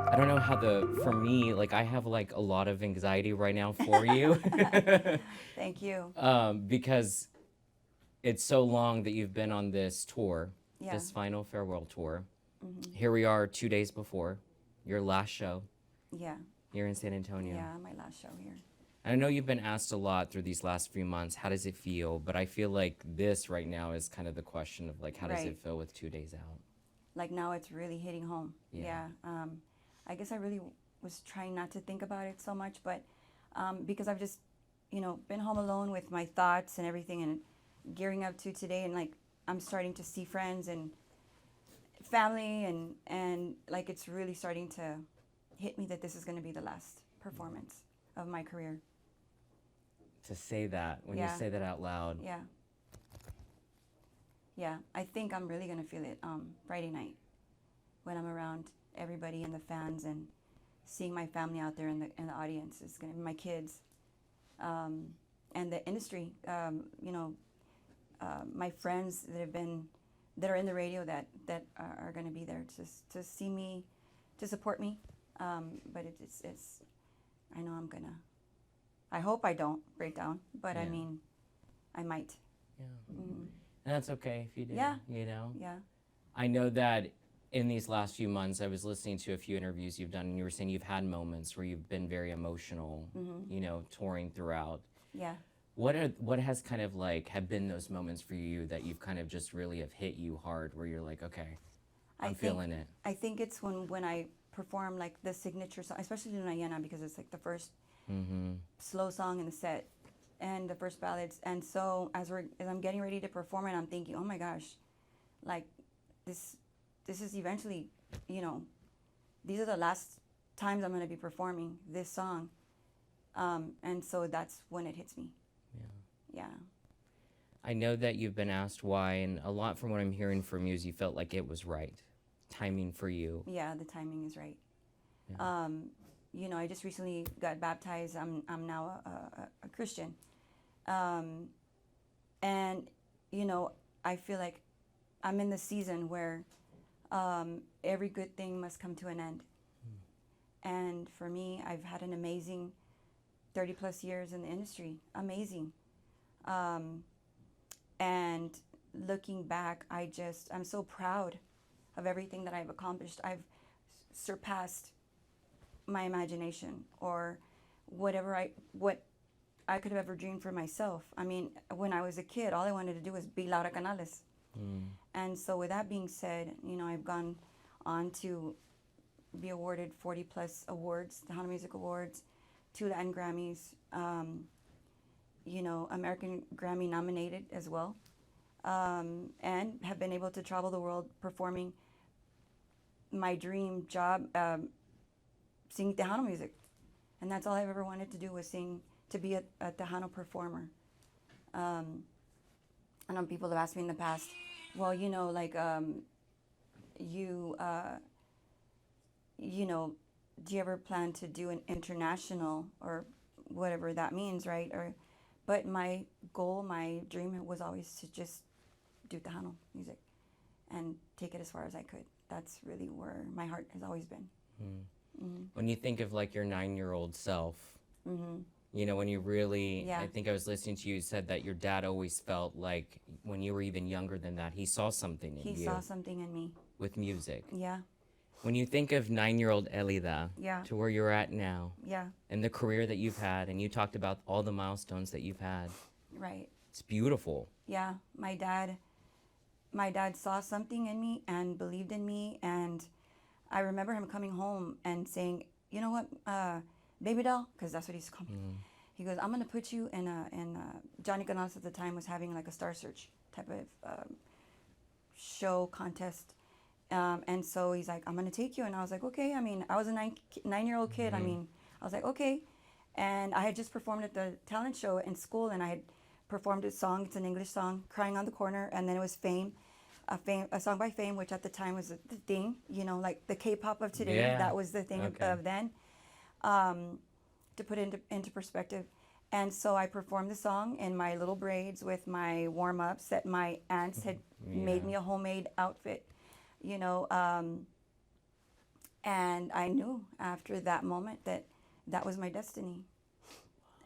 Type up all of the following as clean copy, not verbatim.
I don't know how for me, like I have like a lot of anxiety right now for you. Thank you. Because it's so long that you've been on this tour, Yeah. this final farewell tour. Hmm. Here we are 2 days before your last show Yeah. here in San Antonio. Yeah. My last show here. I know you've been asked a lot through these last few months, how does it feel? But I feel like this right now is kind of the question of like, how does it Right. feel with 2 days out? Like now it's really hitting home. Yeah. Yeah. I guess I really was trying not to think about it so much, but because I've just, been home alone with my thoughts and everything and gearing up to today, and like I'm starting to see friends and family, and like it's really starting to hit me that this is going to be the last performance of my career. To say that, when you Yeah. say that out loud, Yeah. Yeah. I think I'm really going to feel it Friday night when I'm around everybody and the fans and seeing my family out there in the audience. It's going to be my kids, um, and the industry. My friends that are in the radio that are going to be there to see me, to support me. But it's I know I'm gonna. I hope I don't break down, but I yeah, mean, I might. yeah. Mm-hmm. And that's okay if you do, Yeah. you know? Yeah. I know that in these last few months, I was listening to a few interviews you've done, and you were saying you've had moments where you've been very emotional, Mm-hmm. touring throughout. Yeah. What has kind of like have been those moments for you that you've kind of just really have hit you hard, where you're like, okay, I I'm think feeling it. I think it's when I perform like the signature song, especially Lunayena, because it's like the first Mm-hmm. slow song in the set and the first ballads. And so as I'm getting ready to perform it, I'm thinking, oh my gosh, like this this is eventually, you know, these are the last times I'm going to be performing this song. And so that's when it hits me. Yeah. Yeah. I know that you've been asked why, and a lot from what I'm hearing from you is you felt like it was right timing for you. Yeah, the timing is right. Yeah. I just recently got baptized. I'm now a Christian. Um, and, you know, I feel like I'm in the season where every good thing must come to an end. And for me, I've had an amazing 30 plus years in the industry. Amazing. Um, and looking back, I'm so proud of everything that I've accomplished. I've surpassed my imagination or what I could have ever dreamed for myself. I mean, when I was a kid, all I wanted to do was be Laura Canales. Mm. And so with that being said, I've gone on to be awarded 40 plus awards, the Tejano Music Awards, 2 Latin Grammys, American Grammy nominated as well, and have been able to travel the world performing my dream job, singing Tejano music. And that's all I've ever wanted to do was sing, to be a Tejano performer. I know people have asked me in the past, well, you, do you ever plan to do an international or whatever that means, right? But my goal, my dream was always to just do Tejano music and take it as far as I could. That's really where my heart has always been. Mm. Mm-hmm. When you think of like your 9-year-old self, Mm-hmm. when you really, Yeah. I think I was listening to you, said that your dad always felt like when you were even younger than that, he saw something in He you saw something in me. with music. Yeah. When you think of 9-year-old Elida Yeah. to where you're at now Yeah. and the career that you've had, and you talked about all the milestones that you've had, Right. it's beautiful. Yeah. My dad saw something in me and believed in me, and I remember him coming home and saying, "You know what, baby doll," because that's what he used to call me. Mm. He goes, "I'm gonna put you in Johnny Gonzalez at the time was having like a Star Search type of show contest, and so he's like, "I'm gonna take you," and I was like, "Okay." I mean, I was a 9-year-old kid. I Mhm. mean, I was like, "Okay," and I had just performed at the talent show in school, and I had performed a song. It's an English song, "Crying on the Corner," and then it was Fame. A song by Fame, which at the time was the thing, like the K-pop of today. Yeah. That was the thing Okay. of then. To put it into perspective. And so I performed the song in my little braids with my warm-ups that my aunts had made Yeah. me a homemade outfit, you know. And I knew after that moment that that was my destiny.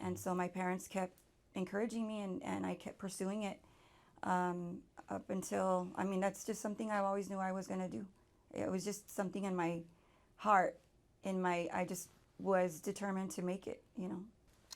And so my parents kept encouraging me, and I kept pursuing it up until, I mean, that's just something I always knew I was going to do. It was just something in my heart, I just was determined to make it, you know.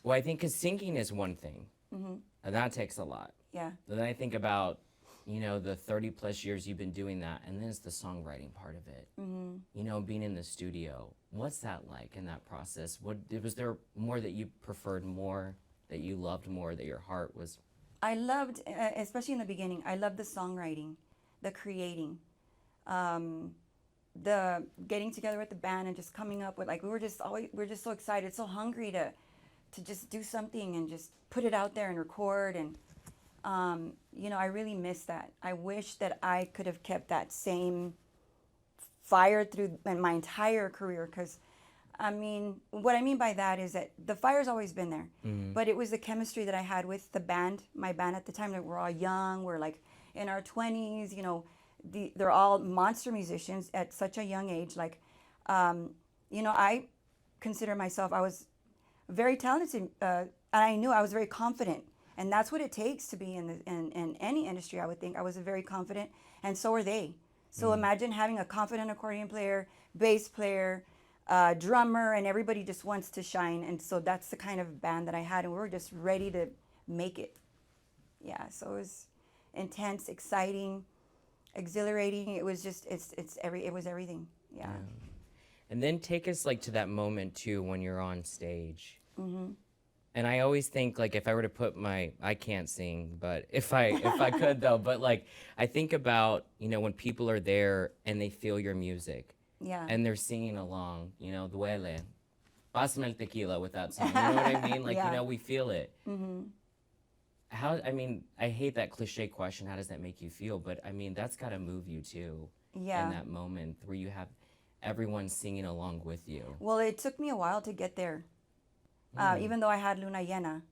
Well, I think because singing is one thing, Hmm. and that takes a lot. Yeah. Then I think about, you know, the 30 plus years you've been doing that, and then it's the songwriting part of it. Hmm. You know, being in the studio. What's that like in that process? Was there more that you preferred more, that you loved more, that your heart was? I loved, especially in the beginning, I loved the songwriting, the creating, um, the getting together with the band and just coming up with, like, we were just so excited, so hungry to just do something and just put it out there and record. And you know, I really miss that. I wish that I could have kept that same fire through my entire career, because I mean, what I mean by that is that the fire's always been there, but it was the chemistry that I had with the band, my band at the time. Like, we're all young, we're like in our 20s, you know, they're all monster musicians at such a young age. Like, you know, I consider myself, I was very talented, and I knew I was very confident. And that's what it takes to be in any industry, I would think. I was very confident, and so are they. So imagine having a confident accordion player, bass player, drummer, and everybody just wants to shine. And so that's the kind of band that I had, and we were just ready to make it. Yeah, so it was intense, exciting, exhilarating. It was just, it was everything. Yeah. And then take us like to that moment too when you're on stage. And I always think, like, if I were to put I can't sing, but if I could though, but like I think about, you know, when people are there and they feel your music. Yeah. And they're singing along, you know, duele. Pásame el tequila with that song. You know what I mean? Like, Yeah. you know, we feel it. I mean, I hate that cliche question, how does that make you feel? But I mean, that's got to move you too. Yeah. In that moment where you have everyone singing along with you. Well, it took me a while to get there. Even though I had Luna Llena,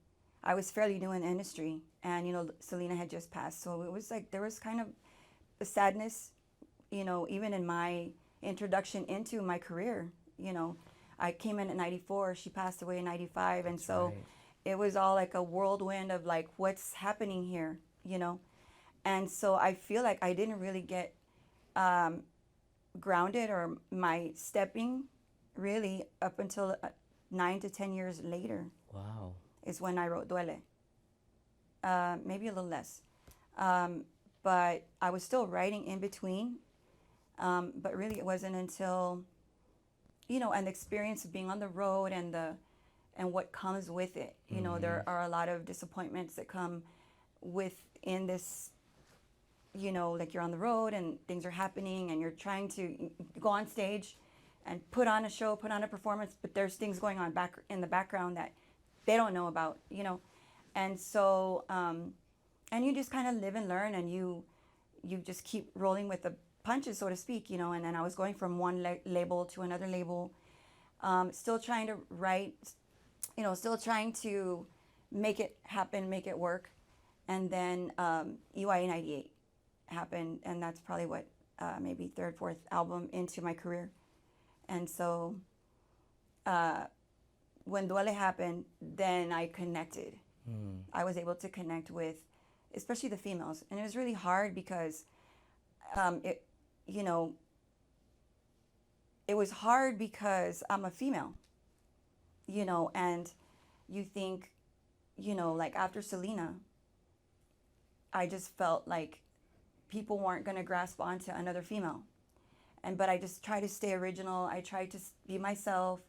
I was fairly new in the industry, and you know, Selena had just passed, so it was like there was kind of a sadness, you know, even in my introduction into my career. You know, I came in at 94, she passed away in 95, and so right. It was all like a whirlwind of like, what's happening here, you know. And so I feel like I didn't really get grounded or my stepping really up until 9 to 10 years later. Wow. Is when I wrote Duele. Maybe a little less. But I was still writing in between. But really it wasn't until, you know, and the experience of being on the road and what comes with it. You know, there are a lot of disappointments that come within this, you know, like you're on the road and things are happening and you're trying to go on stage and put on a show, put on a performance, but there's things going on back in the background that they don't know about, you know. And so, and you just kind of live and learn, and you just keep rolling with the punches, so to speak, you know. And then I was going from one label to another label, still trying to write, you know, still trying to make it happen, make it work. And then EYA 98 happened, and that's probably what, maybe third, fourth album into my career. And so when Duele happened, then I connected. I was able to connect with, especially the females. And it was really hard because, you know, it was hard because I'm a female, you know, and you think, you know, like after Selena, I just felt like people weren't going to grasp onto another female. But I just tried to stay original. I tried to be myself,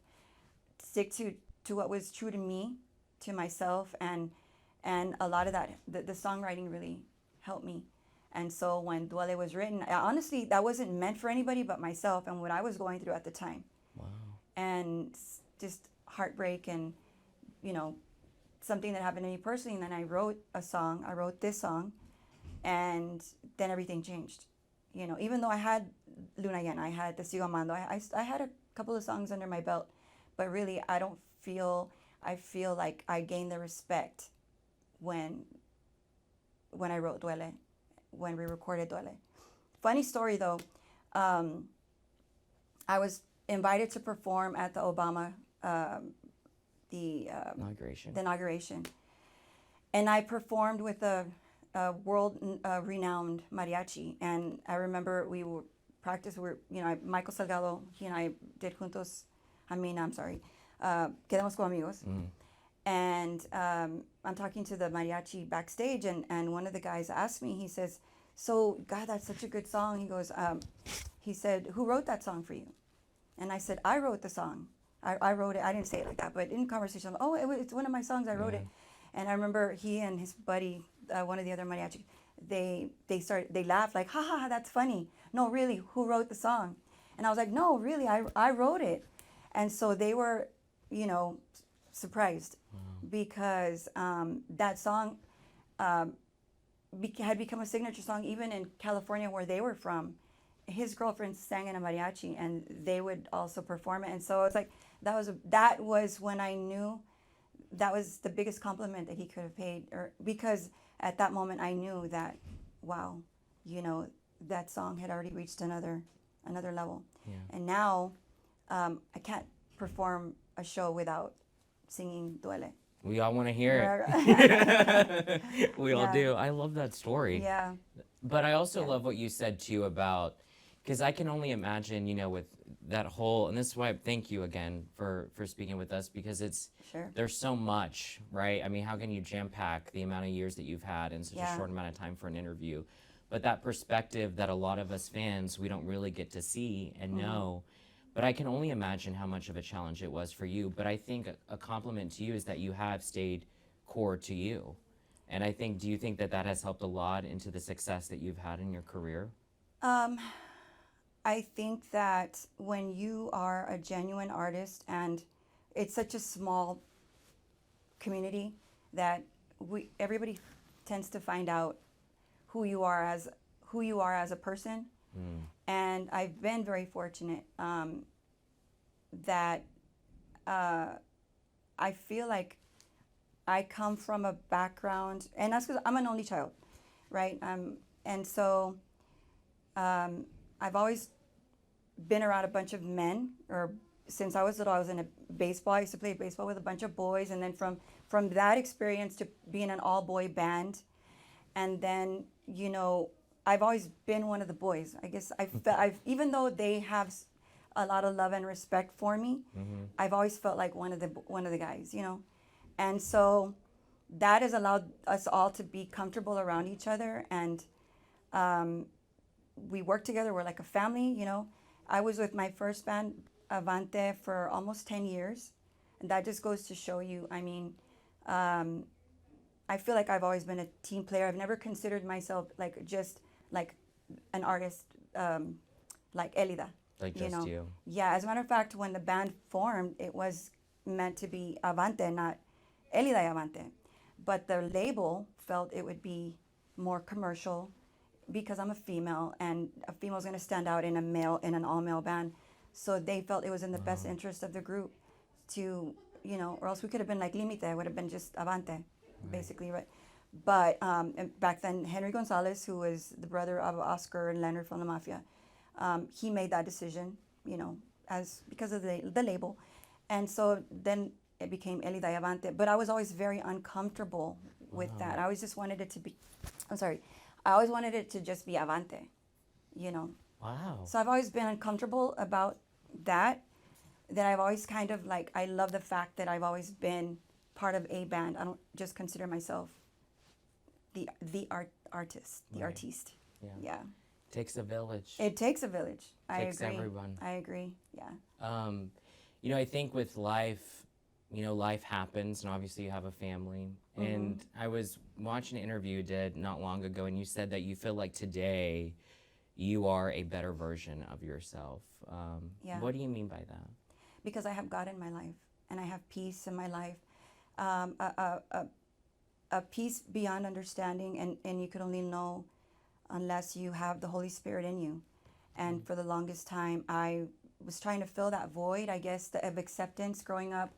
stick to what was true to me, to myself, and a lot of that, the songwriting really helped me. And so when Duele was written, honestly, that wasn't meant for anybody but myself and what I was going through at the time. Wow. And just heartbreak and, you know, something that happened to me personally. And then I wrote this song, and then everything changed. You know, even though I had Luna Llena, I had Te Sigo Amando, I had a couple of songs under my belt, but really I feel like I gained the respect when I wrote Duele, when we recorded Duele. Funny story though, I was invited to perform at the Obama the inauguration, and I performed with a world renowned mariachi. And I remember we were practice. Michael Salgado, he and I did juntos. I'm sorry, quedamos como amigos. And I'm talking to the mariachi backstage, and one of the guys asked me. He says, "So, God, that's such a good song." He goes, he said, "Who wrote that song for you?" And I said, "I wrote the song. I wrote it." I didn't say it like that, but in conversation, "Oh, it's one of my songs. I wrote it." And I remember he and his buddy, one of the other mariachi, they laughed like, "Ha ha ha, that's funny. No, really, who wrote the song?" And I was like, "No, really, I wrote it." And so they were, surprised because that song had become a signature song even in California where they were from. His girlfriend sang in a mariachi, and they would also perform it. And so it's like that was when I knew that was the biggest compliment that he could have paid, because at that moment I knew that, wow, that song had already reached another level. Yeah. And now I can't perform a show without singing Duele. We all want to hear it. We all do. I love that story. Yeah. But I also love what you said too about, because I can only imagine, with that whole, and this is why thank you again for speaking with us, because there's so much, right? I mean, how can you jam pack the amount of years that you've had in such a short amount of time for an interview? But that perspective that a lot of us fans, we don't really get to see and know. But I can only imagine how much of a challenge it was for you. But I think a compliment to you is that you have stayed core to you. And I think, do you think that has helped a lot into the success that you've had in your career? I think that when you are a genuine artist, and it's such a small community that everybody tends to find out who you are as a person. And I've been very fortunate that I feel like I come from a background, and that's because I'm an only child, right? And so I've always been around a bunch of men, or since I was little, I was in a baseball. I used to play baseball with a bunch of boys, and then from that experience to being an all-boy band, and then I've always been one of the boys. I guess I've even though they have a lot of love and respect for me, I've always felt like one of the guys, and so that has allowed us all to be comfortable around each other, and we work together. We're like a family, I was with my first band, Avante, for almost 10 years, and that just goes to show you. I mean, I feel like I've always been a team player. I've never considered myself just like an artist, like Elida. Like just you. Yeah, as a matter of fact, when the band formed, it was meant to be Avante, not Elida Avante. But the label felt it would be more commercial because I'm a female, and a female is going to stand out in an all-male band. So they felt it was in the best interest of the group to, or else we could have been like Limite. It would have been just Avante, basically, right? But back then, Henry Gonzalez, who was the brother of Oscar and Leonard from La Mafia, he made that decision, because of the label. And so then it became Elida Avante. But I was always very uncomfortable with that. I always just wanted it to be, I always wanted it to just be Avante, Wow. So I've always been uncomfortable about that I've always kind of I love the fact that I've always been part of a band. I don't just consider myself the artist. Yeah. Takes a village. It takes a village. Takes I agree. everyone. I agree. Yeah. I think with life, life happens, and obviously you have a family. And I was watching an interview you did not long ago, and you said that you feel like today you are a better version of yourself. Yeah. What do you mean by that? Because I have God in my life, and I have peace in my life. A peace beyond understanding, and you could only know unless you have the Holy Spirit in you. And for the longest time, I was trying to fill that void, I guess, of acceptance growing up.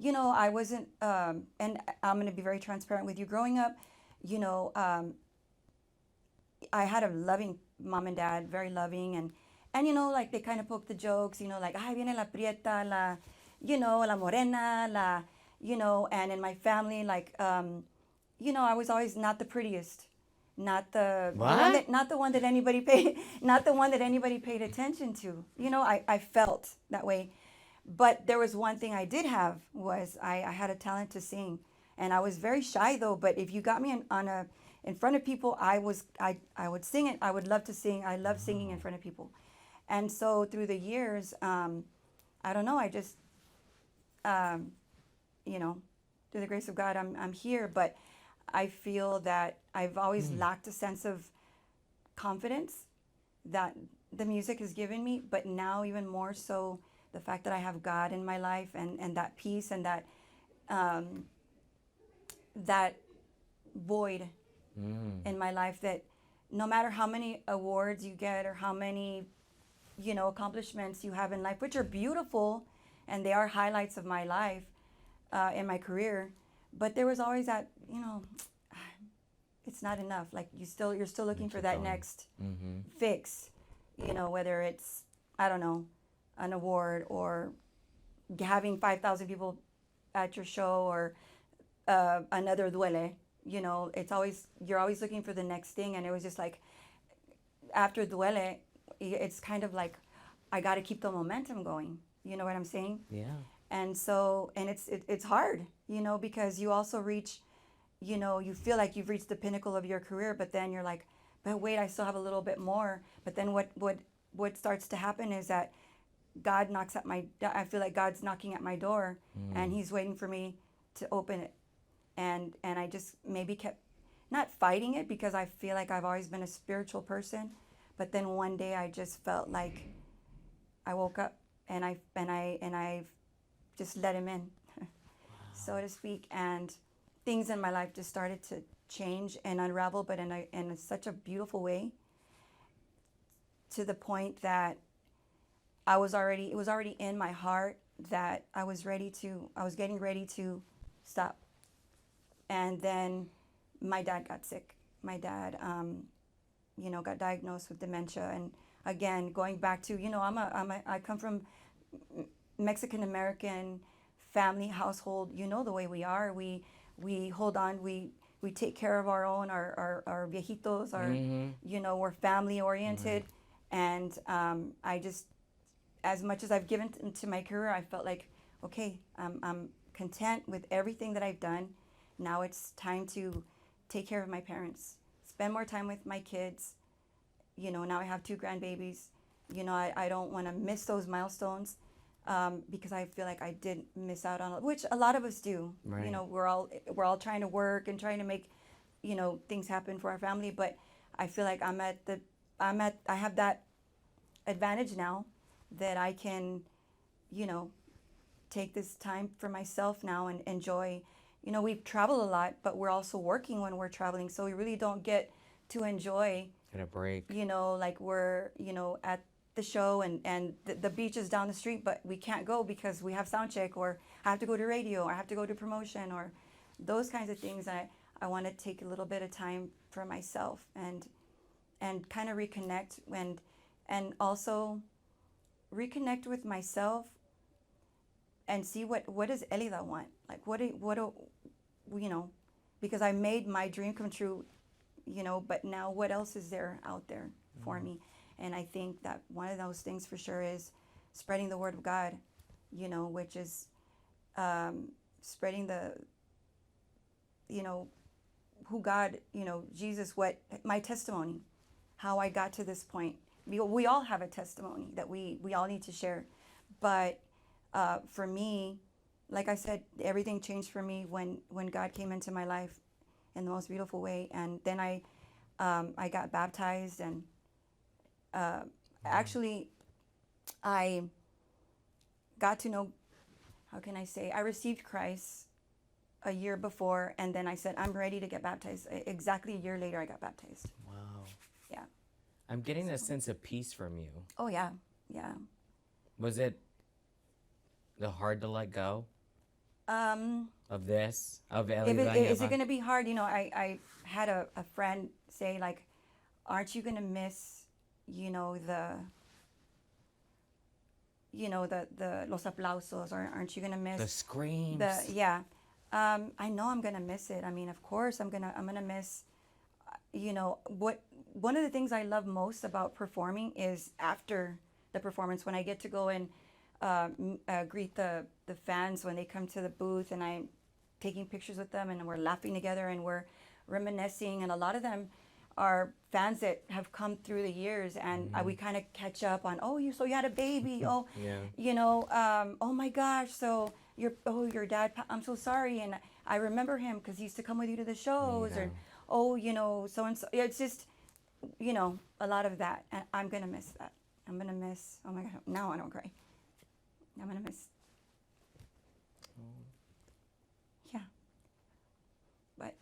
I wasn't, and I'm going to be very transparent with you. Growing up, I had a loving mom and dad, very loving, And like they kind of poke the jokes, like, ay, viene la prieta, la morena, and in my family, like, I was always not the prettiest, not the one What? not the one that anybody paid, not the one that anybody paid attention to. I felt that way. But there was one thing I did have was I had a talent to sing, and I was very shy though. But if you got me in front of people, I would sing it. I would love to sing. I love singing in front of people, and so through the years, I don't know. I just, through the grace of God, I'm here. But I feel that I've always lacked a sense of confidence that the music has given me, but now even more so the fact that I have God in my life and that peace and that void in my life, that no matter how many awards you get or how many accomplishments you have in life, which are beautiful and they are highlights of my life in my career, but there was always that it's not enough. Like you're still looking for that next fix, whether it's, I don't know, an award or having 5,000 people at your show or another duele. You're always looking for the next thing. And it was just like, after duele, it's kind of like, I got to keep the momentum going. You know what I'm saying? Yeah. And so, and it's hard, because you also reach, you feel like you've reached the pinnacle of your career, but then you're like, but wait, I still have a little bit more. But then what starts to happen is that I feel like God's knocking at my door and he's waiting for me to open it. And I just maybe kept not fighting it, because I feel like I've always been a spiritual person. But then one day I just felt like I woke up and I just let him in, so to speak. And things in my life just started to change and unravel, but in such a beautiful way, to the point that it was already in my heart that I was getting ready to stop. And then my dad got sick. My dad, got diagnosed with dementia. And again, going back to, I come from Mexican American family household. The way we are. We hold on. We take care of our own, our viejitos. We're family oriented. Right. And I just, as much as I've given to my career, I felt like, okay, I'm content with everything that I've done. Now it's time to take care of my parents, spend more time with my kids. Now I have 2 grandbabies. I don't want to miss those milestones, because I feel like I did miss out on, which a lot of us do. Right. We're all trying to work and trying to make, things happen for our family. But I feel like I have that advantage now that I can, take this time for myself now and enjoy. We travel a lot, but we're also working when we're traveling, so we really don't get to enjoy. Get a break. Like we're, at the show and the beach is down the street, but we can't go because we have sound check, or I have to go to radio, or I have to go to promotion, or those kinds of things. I want to take a little bit of time for myself and kind of reconnect and also reconnect with myself and see what does Elida want? Like what because I made my dream come true, but now what else is there out there for me? And I think that one of those things for sure is spreading the word of God, which is spreading the, who God, Jesus, what my testimony, how I got to this point. We all have a testimony that we all need to share. But for me, like I said, everything changed for me when God came into my life in the most beautiful way. And then I got baptized, and actually I got to know, how can I say, I received Christ a year before, and then I said, I'm ready to get baptized. Exactly a year later, I got baptized. Wow. Yeah. I'm getting a sense of peace from you. Oh, yeah. Yeah. Was it hard to let go of this, of Elida Reyna? Is it going to be hard? I had a friend say, like, aren't you going to miss, the you know, the los aplausos, or aren't you gonna miss The screams. yeah. I know I'm gonna miss it. I mean, of course I'm gonna miss, you know, what one of the things I love most about performing is after the performance, when I get to go and greet the fans when they come to the booth, and I'm taking pictures with them, and we're laughing together, and we're reminiscing, and a lot of them are fans that have come through the years, and we kind of catch up on, oh, you had a baby, oh, Yeah. you know, oh my gosh, so your dad, I'm so sorry, and I remember him because he used to come with you to the shows, Yeah. or oh, you know, so and so. It's just, you know, a lot of that, and I'm gonna miss that. I'm gonna miss. Oh my God! Now I don't cry. I'm gonna miss. Yeah. But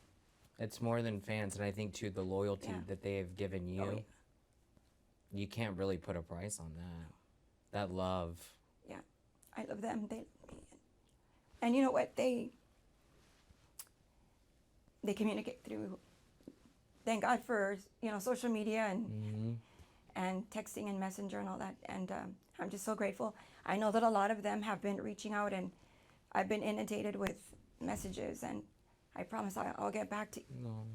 It's more than fans, and I think too the loyalty Yeah. that they have given you. Oh, yeah. You can't really put a price on that. That love. Yeah, I love them. They love me. And you know what? They communicate through. Thank God for, you know, social media and texting and messenger and all that. And I'm just so grateful. I know that a lot of them have been reaching out, and I've been inundated with messages, and I promise I'll get back No.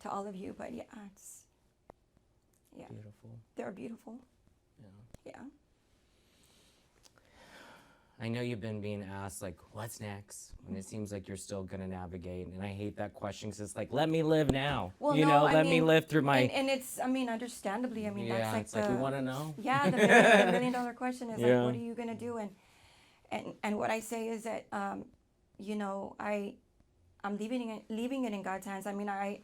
to all of you. But yeah, it's Beautiful. they're beautiful. Yeah. Yeah. I know you've been being asked, like, what's next? And it seems like you're still going to navigate. And I hate that question because it's like, let me live now. Well, you no, know, I let me mean, live through my. and it's, I mean, understandably, I mean, yeah, that's like it's like, we want to know. yeah, the million dollar question is Yeah. like, what are you gonna do? And what I say is that, you know, I'm leaving it in God's hands. I mean, I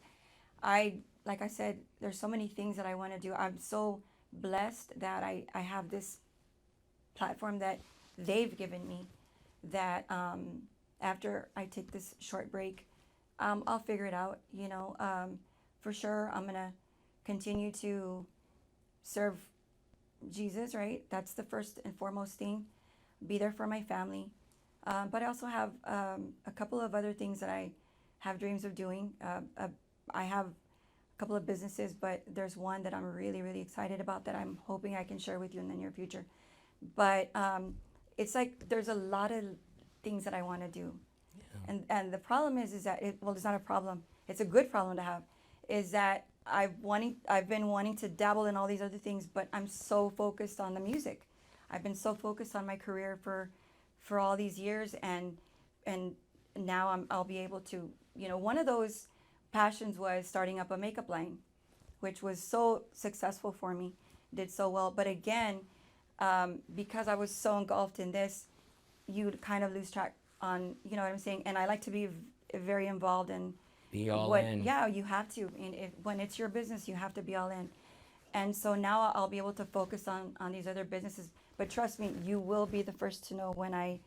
like I said, there's so many things that I want to do. I'm so blessed that I have this platform that they've given me, that after I take this short break, I'll figure it out, you know. For sure, I'm going to continue to serve Jesus, right? That's the first and foremost thing. Be there for my family. But I also have a couple of other things that I have dreams of doing. I have a couple of businesses, but there's one that I'm really, really excited about that I'm hoping I can share with you in the near future. But it's like there's a lot of things that I want to do. Yeah. And the problem is that it's not a problem. It's a good problem to have. Is that I've been wanting to dabble in all these other things, but I'm so focused on the music. I've been so focused on my career for all these years, and now I'll be able to, you know, one of those passions was starting up a makeup line, which was so successful for me, did so well. But again, because I was so engulfed in this, you'd kind of lose track on, you know what I'm saying? And I like to be very involved in Be all in. Yeah, you have to. And when it's your business, you have to be all in. And so now I'll be able to focus on these other businesses. But trust me, you will be the first to know when I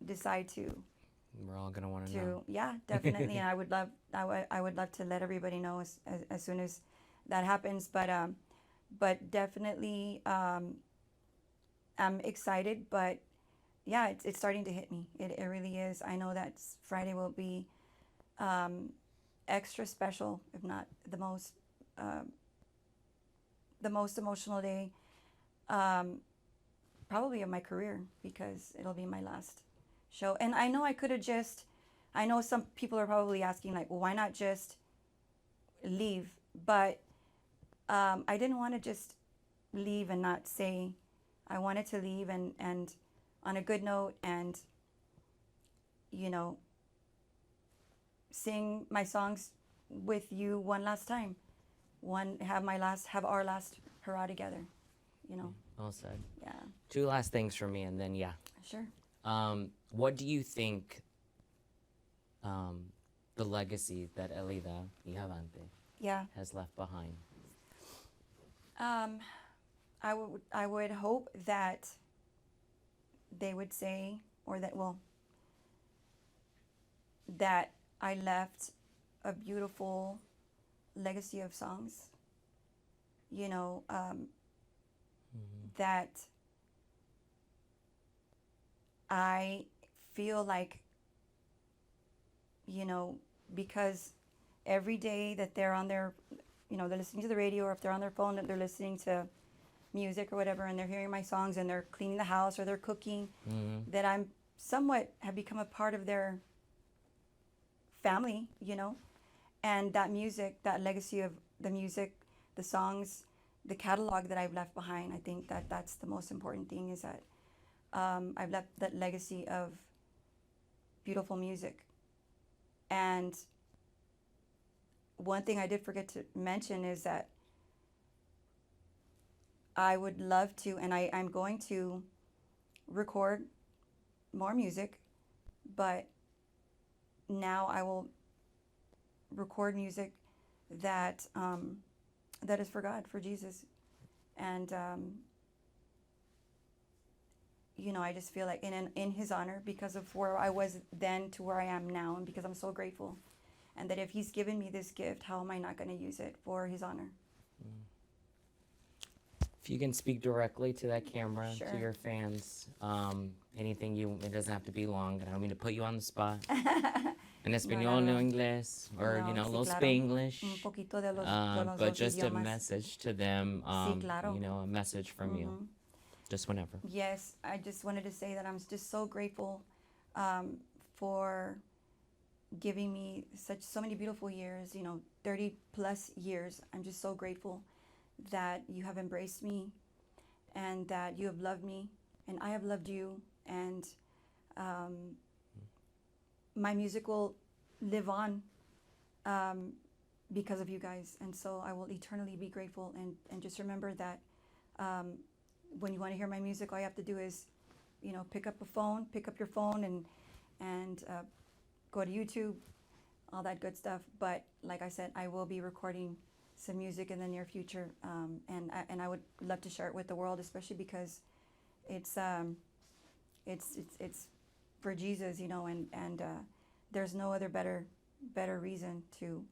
decide to. We're all gonna want to know. Yeah, definitely. And I would love to let everybody know as soon as that happens. But definitely, I'm excited. But yeah, it's starting to hit me. It really is. I know that Friday will be extra special, if not the most emotional day, probably of my career, because it'll be my last show. And I know I know some people are probably asking, like, well, why not just leave? But I didn't want to just leave and not say. I wanted to leave and on a good note, and, you know, sing my songs with you one last time. Have our last hurrah together, you know. Well said. Yeah. 2 last things for me, and then yeah. Sure. What do you think the legacy that Elida Ihavante Yeah. has left behind? I would hope that they would say, or that I left a beautiful legacy of songs. You know, that I feel like, you know, because every day that they're on their they're listening to the radio, or if they're on their phone, they're listening to music or whatever, and they're hearing my songs, and they're cleaning the house or they're cooking, that I'm somewhat have become a part of their family, and that music, that legacy of the music, the songs, the catalog that I've left behind. I think that that's the most important thing, is that I've left that legacy of beautiful music. And one thing I did forget to mention is that I would love to, and I'm going to record more music, but now I will record music that that is for God, for Jesus. And I just feel like in his honor, because of where I was then to where I am now, and because I'm so grateful, and that if he's given me this gift, how am I not going to use it for his honor? If you can speak directly to that camera, Sure. to your fans, anything it doesn't have to be long. I don't mean to put you on the spot. En español, no inglés, or, No, sí, little claro. Spanglish. Un poquito de los But dos just a idiomas. message to them, Sí, claro. a message from you. Just whenever. Yes, I just wanted to say that I'm just so grateful for giving me so many beautiful years, 30 plus years. I'm just so grateful that you have embraced me, and that you have loved me, and I have loved you, and my music will live on because of you guys. And so I will eternally be grateful, and just remember that when you want to hear my music, all you have to do is, pick up your phone and go to YouTube, all that good stuff. But like I said, I will be recording some music in the near future, and I would love to share it with the world, especially because it's for Jesus, and there's no other better reason to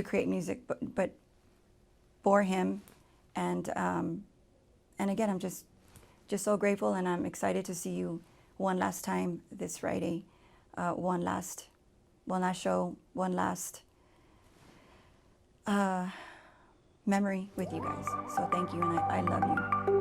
create music, but for him, and again, I'm just so grateful, and I'm excited to see you one last time this Friday, one last show, one last memory with you guys. So thank you, and I love you.